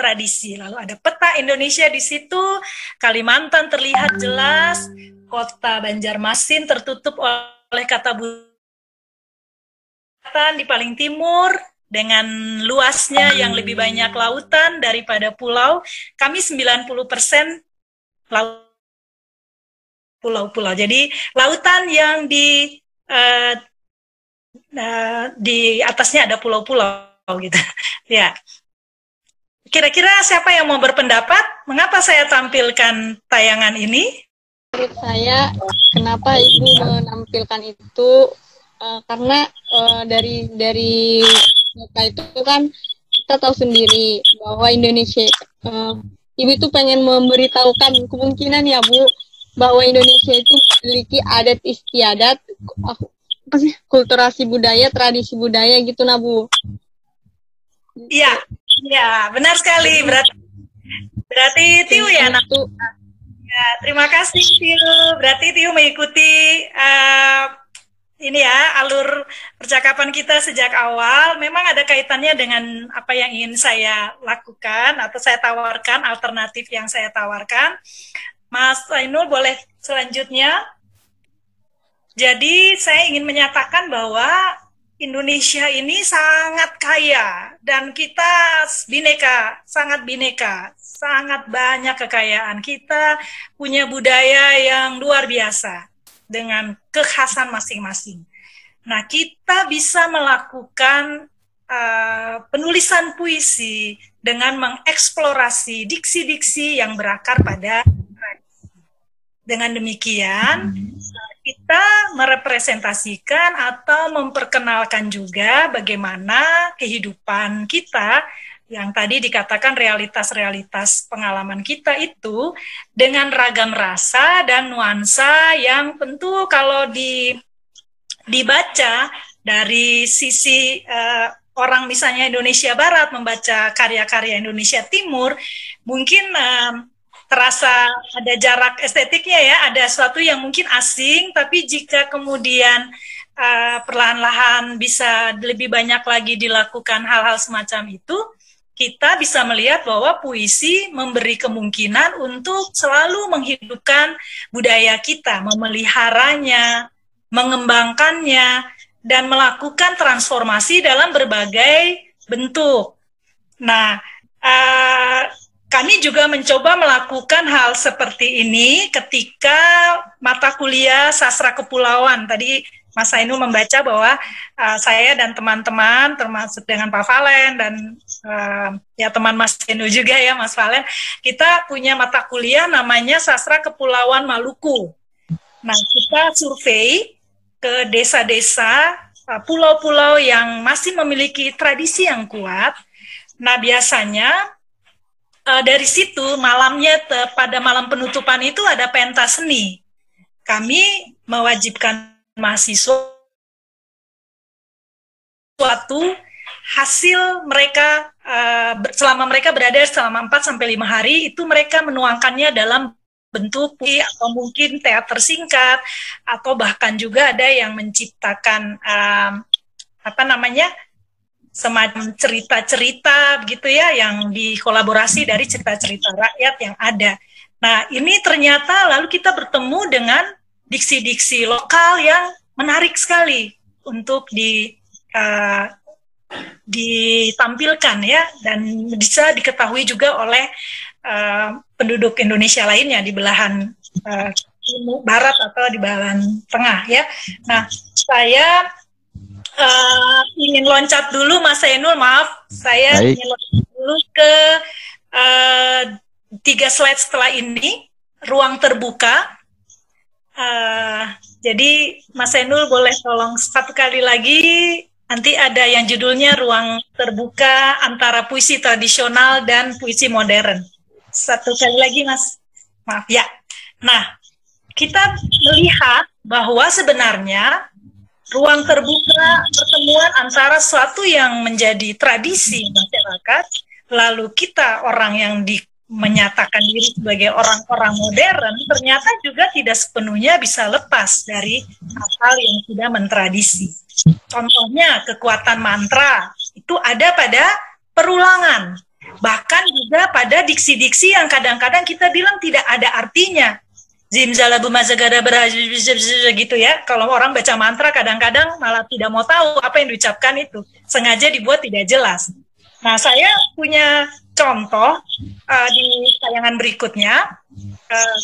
tradisi. Lalu ada peta Indonesia di situ, Kalimantan terlihat jelas, kota Banjarmasin tertutup oleh kata Butan di paling timur, dengan luasnya yang lebih banyak lautan daripada pulau. Kami 90% pulau-pulau. Jadi lautan yang di atasnya ada pulau-pulau gitu. Ya. Kira-kira siapa yang mau berpendapat? Mengapa saya tampilkan tayangan ini? Menurut saya, kenapa Ibu menampilkan itu? Karena dari mereka itu kan kita tahu sendiri bahwa Indonesia, Ibu itu pengen memberitahukan kemungkinan ya Bu, bahwa Indonesia itu memiliki adat istiadat, kulturasi budaya, tradisi budaya gitu nah Bu. Iya, ya benar sekali. Berarti Tiu ya, anak. Ya, terima kasih Tiu. Berarti Tiu mengikuti ini ya, alur percakapan kita sejak awal. Memang ada kaitannya dengan apa yang ingin saya lakukan atau saya tawarkan, alternatif yang saya tawarkan. Mas Ainul boleh selanjutnya. Jadi saya ingin menyatakan bahwa Indonesia ini sangat kaya dan kita bineka, sangat bineka, sangat banyak kekayaan. Kita punya budaya yang luar biasa dengan kekhasan masing-masing. Nah, kita bisa melakukan penulisan puisi dengan mengeksplorasi diksi-diksi yang berakar pada tradisi. Dengan demikian, kita merepresentasikan atau memperkenalkan juga bagaimana kehidupan kita yang tadi dikatakan realitas-realitas pengalaman kita itu dengan ragam rasa dan nuansa yang tentu kalau dibaca dari sisi orang misalnya Indonesia Barat membaca karya-karya Indonesia Timur, mungkin terasa ada jarak estetiknya ya, ada sesuatu yang mungkin asing, tapi jika kemudian perlahan-lahan bisa lebih banyak lagi dilakukan hal-hal semacam itu, kita bisa melihat bahwa puisi memberi kemungkinan untuk selalu menghidupkan budaya kita, memeliharanya, mengembangkannya, dan melakukan transformasi dalam berbagai bentuk. Nah, kami juga mencoba melakukan hal seperti ini ketika mata kuliah sastra kepulauan. Tadi Mas Ainul membaca bahwa saya dan teman-teman, termasuk dengan Pak Valen dan ya teman Mas Ainul juga ya Mas Valen, kita punya mata kuliah namanya Sastra Kepulauan Maluku. Nah, kita survei ke desa-desa, pulau-pulau yang masih memiliki tradisi yang kuat. Nah, biasanya dari situ malamnya pada malam penutupan itu ada pentas seni. Kami mewajibkan mahasiswa suatu hasil mereka selama mereka berada selama 4-5 hari itu mereka menuangkannya dalam bentuk puisi atau mungkin teater singkat atau bahkan juga ada yang menciptakan semacam cerita-cerita gitu ya yang dikolaborasi dari cerita-cerita rakyat yang ada. Nah, ini ternyata lalu kita bertemu dengan diksi-diksi lokal yang menarik sekali untuk ditampilkan ya, dan bisa diketahui juga oleh penduduk Indonesia lainnya di belahan barat atau di belahan tengah ya. Nah, saya ingin loncat dulu Mas Ainul, maaf, saya ingin loncat dulu ke 3 slide setelah ini, ruang terbuka. Jadi Mas Ainul boleh tolong satu kali lagi, nanti ada yang judulnya ruang terbuka antara puisi tradisional dan puisi modern. Satu kali lagi Mas, maaf ya. Nah, kita melihat bahwa sebenarnya ruang terbuka pertemuan antara sesuatu yang menjadi tradisi masyarakat, lalu kita orang yang menyatakan diri sebagai orang-orang modern, ternyata juga tidak sepenuhnya bisa lepas dari hal-hal yang sudah mentradisi. Contohnya kekuatan mantra, itu ada pada perulangan. Bahkan juga pada diksi-diksi yang kadang-kadang kita bilang tidak ada artinya. Zimzalabu mazagada gitu ya. Kalau orang baca mantra kadang-kadang malah tidak mau tahu apa yang diucapkan itu. Sengaja dibuat tidak jelas. Nah, saya punya contoh di tayangan berikutnya,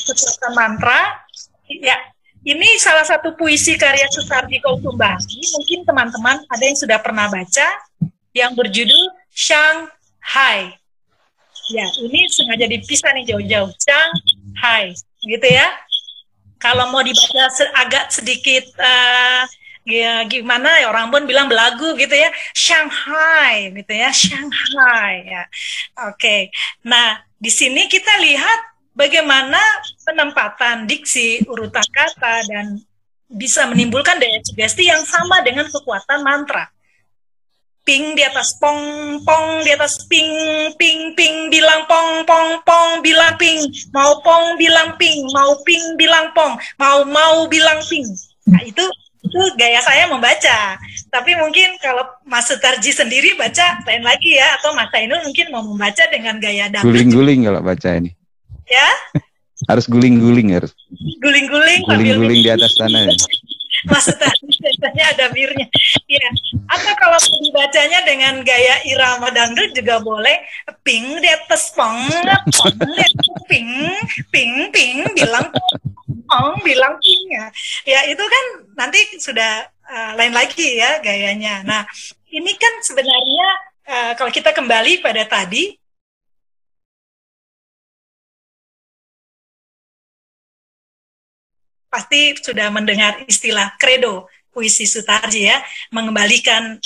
kekuatan mantra. Ya, ini salah satu puisi karya Sutarji Kausumbangsi. Mungkin teman-teman ada yang sudah pernah baca, yang berjudul Shanghai. Ya, ini sengaja dipisah nih jauh-jauh. Shanghai, gitu ya. Kalau mau dibaca agak sedikit ya gimana ya, orang pun bilang belagu gitu ya, Shanghai gitu ya, Shanghai ya. Oke. Nah, di sini kita lihat bagaimana penempatan diksi, urutan kata dan bisa menimbulkan daya sugesti yang sama dengan kekuatan mantra. Ping di atas pong, pong di atas ping, ping, ping bilang pong, pong, pong bilang ping, mau pong bilang ping, mau ping bilang pong, mau bilang ping. Nah, itu gaya saya membaca. Tapi mungkin kalau Mas Sutarji sendiri baca lain lagi ya, atau Mas Ainul mungkin mau membaca dengan gaya dangdut. Guling-guling kalau baca ini. Ya? Harus guling-guling harus. Guling-guling. Guling-guling di atas tanah. Ya. Maksudnya biasanya ada birnya. Ya. Atau kalau dibacanya dengan gaya irama dangdut juga boleh. Ping di atas pong di atas ping, ping, ping, bilang pong, bilang ping ya. Ya itu kan nanti sudah lain lagi ya gayanya. Nah ini kan sebenarnya kalau kita kembali pada tadi, pasti sudah mendengar istilah credo puisi Sutarji ya, mengembalikan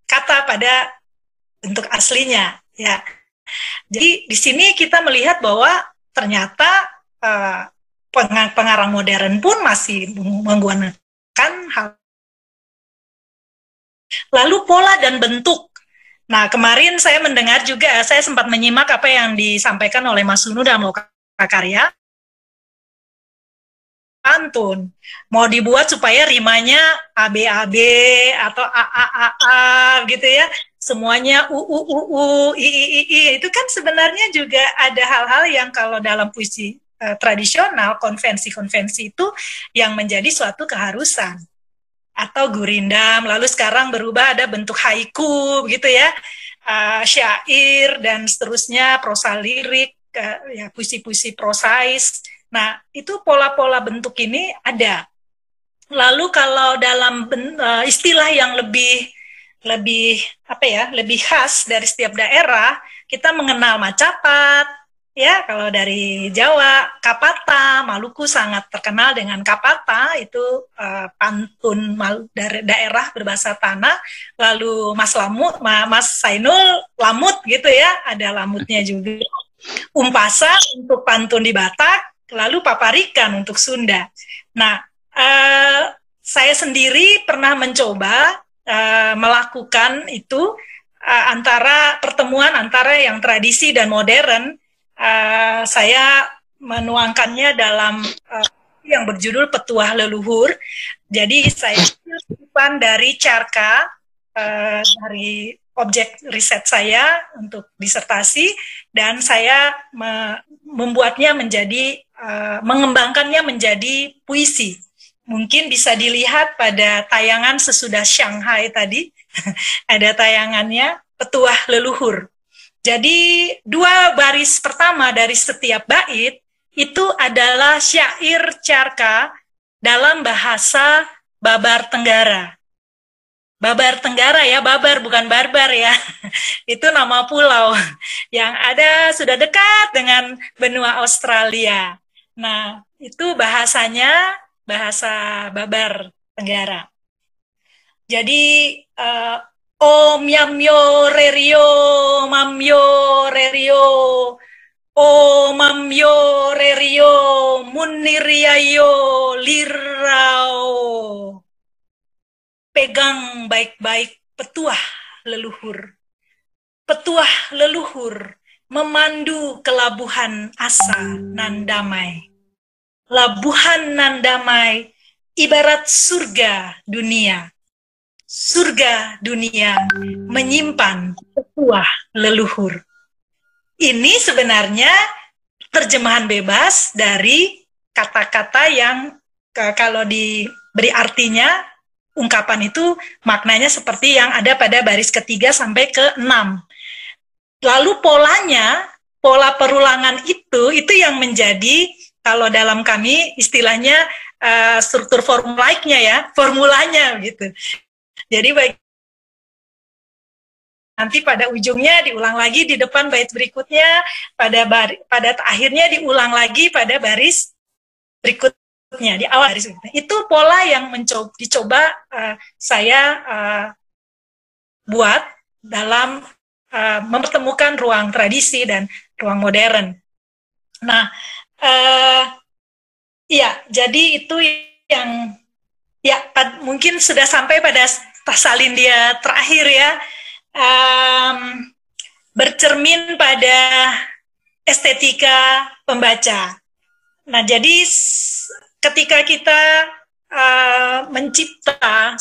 kata pada bentuk aslinya ya. Jadi di sini kita melihat bahwa ternyata pengarang modern pun masih menggunakan hal. Lalu pola dan bentuk. Nah kemarin saya mendengar juga, saya sempat menyimak apa yang disampaikan oleh Mas Sunu dalam Lokakarya. Pantun mau dibuat supaya rimanya ABAB atau AAAA gitu ya, semuanya I itu kan sebenarnya juga ada hal-hal yang kalau dalam puisi tradisional, konvensi-konvensi itu yang menjadi suatu keharusan. Atau gurindam, lalu sekarang berubah ada bentuk haiku gitu ya, syair dan seterusnya, prosa lirik, ya puisi-puisi prosais. Nah, itu pola-pola bentuk ini ada. Lalu kalau dalam istilah yang lebih apa ya, lebih khas dari setiap daerah, kita mengenal macapat, ya kalau dari Jawa, kapata, Maluku sangat terkenal dengan kapata, itu pantun dari daerah berbahasa tanah. Lalu Mas Ainul lamut gitu ya, ada lamutnya juga. Umpasa untuk pantun di Batak, lalu paparikan untuk Sunda. Nah, saya sendiri pernah mencoba melakukan itu antara pertemuan antara yang tradisi dan modern. Saya menuangkannya dalam yang berjudul Petuah Leluhur. Jadi saya kutipan dari Carka, dari objek riset saya untuk disertasi, dan saya membuatnya menjadi mengembangkannya menjadi puisi. Mungkin bisa dilihat pada tayangan sesudah Shanghai tadi, ada tayangannya Petuah Leluhur. Jadi 2 baris pertama dari setiap bait itu adalah syair Carka dalam bahasa Babar Tenggara. Babar Tenggara ya, Babar bukan barbar ya. Itu nama pulau yang ada sudah dekat dengan benua Australia. Nah, itu bahasanya bahasa Babar Tenggara. Jadi Om Yamyo Rerio Mamyo Rerio O Mamyo Rerio Muniriayo Lirao. Pegang baik-baik petuah leluhur. Petuah leluhur memandu ke labuhan asa nan damai. Labuhan nan damai ibarat surga dunia. Surga dunia menyimpan petuah leluhur. ini sebenarnya terjemahan bebas dari kata-kata yang kalau diberi artinya, ungkapan itu maknanya seperti yang ada pada baris ketiga sampai ke 6. Lalu polanya, pola perulangan itu yang menjadi, kalau dalam kami istilahnya struktur formulaiknya ya, formulanya gitu. Jadi baik nanti pada ujungnya diulang lagi di depan bait berikutnya, pada akhirnya diulang lagi pada baris berikutnya, di awal baris berikutnya. Itu pola yang dicoba saya buat dalam mempertemukan ruang tradisi dan ruang modern. Nah, ya, jadi itu yang ya mungkin sudah sampai pada salin dia terakhir ya, bercermin pada estetika pembaca. Nah, jadi ketika kita mencipta,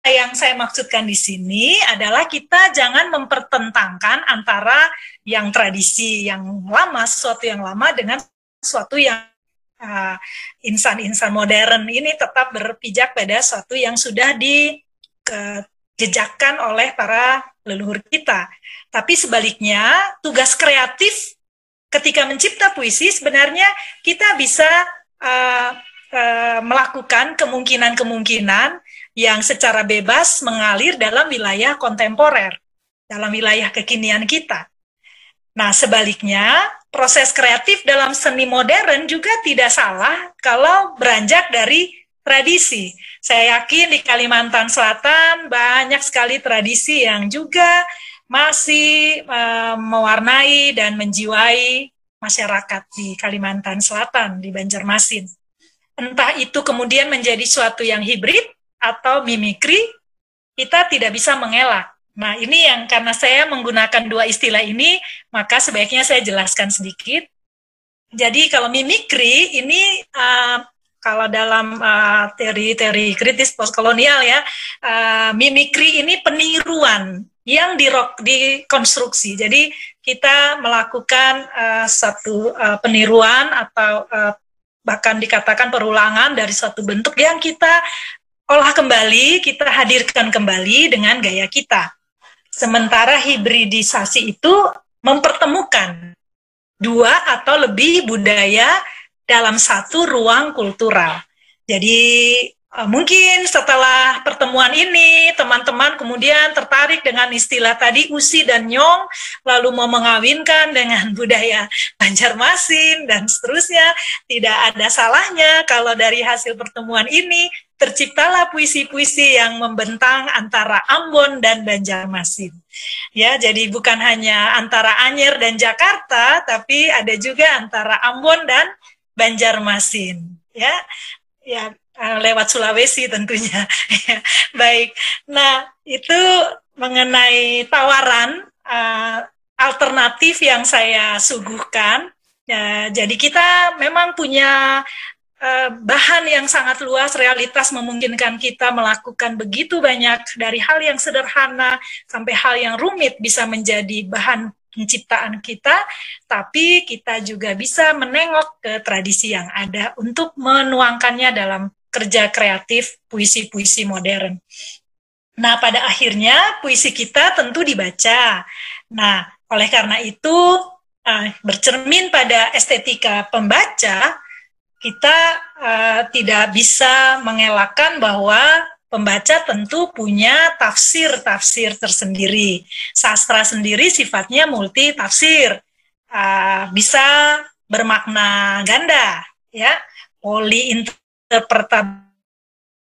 yang saya maksudkan di sini adalah kita jangan mempertentangkan antara yang tradisi yang lama, sesuatu yang lama dengan sesuatu yang insan-insan modern. Ini tetap berpijak pada sesuatu yang sudah dijejakkan oleh para leluhur kita. Tapi sebaliknya, tugas kreatif ketika mencipta puisi sebenarnya kita bisa melakukan kemungkinan-kemungkinan yang secara bebas mengalir dalam wilayah kontemporer, dalam wilayah kekinian kita. Nah, sebaliknya, proses kreatif dalam seni modern juga tidak salah kalau beranjak dari tradisi. Saya yakin di Kalimantan Selatan banyak sekali tradisi yang juga masih mewarnai dan menjiwai masyarakat di Kalimantan Selatan, di Banjarmasin. Entah itu kemudian menjadi suatu yang hibrid atau mimikri, kita tidak bisa mengelak. Nah, ini yang karena saya menggunakan dua istilah ini, maka sebaiknya saya jelaskan sedikit. Jadi kalau mimikri ini kalau dalam teori kritis postkolonial ya, mimikri ini peniruan yang dikonstruksi. Jadi kita melakukan satu peniruan atau bahkan dikatakan perulangan dari suatu bentuk yang kita olah kembali, kita hadirkan kembali dengan gaya kita. Sementara hibridisasi itu mempertemukan dua atau lebih budaya dalam satu ruang kultural. Jadi mungkin setelah pertemuan ini, teman-teman kemudian tertarik dengan istilah tadi Usi dan Nyong, lalu mau mengawinkan dengan budaya Banjarmasin dan seterusnya. Tidak ada salahnya kalau dari hasil pertemuan ini terciptalah puisi-puisi yang membentang antara Ambon dan Banjarmasin. Ya, jadi bukan hanya antara Anyer dan Jakarta, tapi ada juga antara Ambon dan Banjarmasin. Ya, lewat Sulawesi tentunya. Baik. Nah, itu mengenai tawaran alternatif yang saya suguhkan. Ya, jadi kita memang punya bahan yang sangat luas, realitas memungkinkan kita melakukan begitu banyak, dari hal yang sederhana sampai hal yang rumit bisa menjadi bahan penciptaan kita, tapi kita juga bisa menengok ke tradisi yang ada untuk menuangkannya dalam kerja kreatif puisi-puisi modern. Nah, pada akhirnya puisi kita tentu dibaca. Nah, oleh karena itu bercermin pada estetika pembaca, kita tidak bisa mengelakkan bahwa pembaca tentu punya tafsir-tafsir tersendiri. Sastra sendiri sifatnya multi tafsir, bisa bermakna ganda, ya, poliinterpretabilitas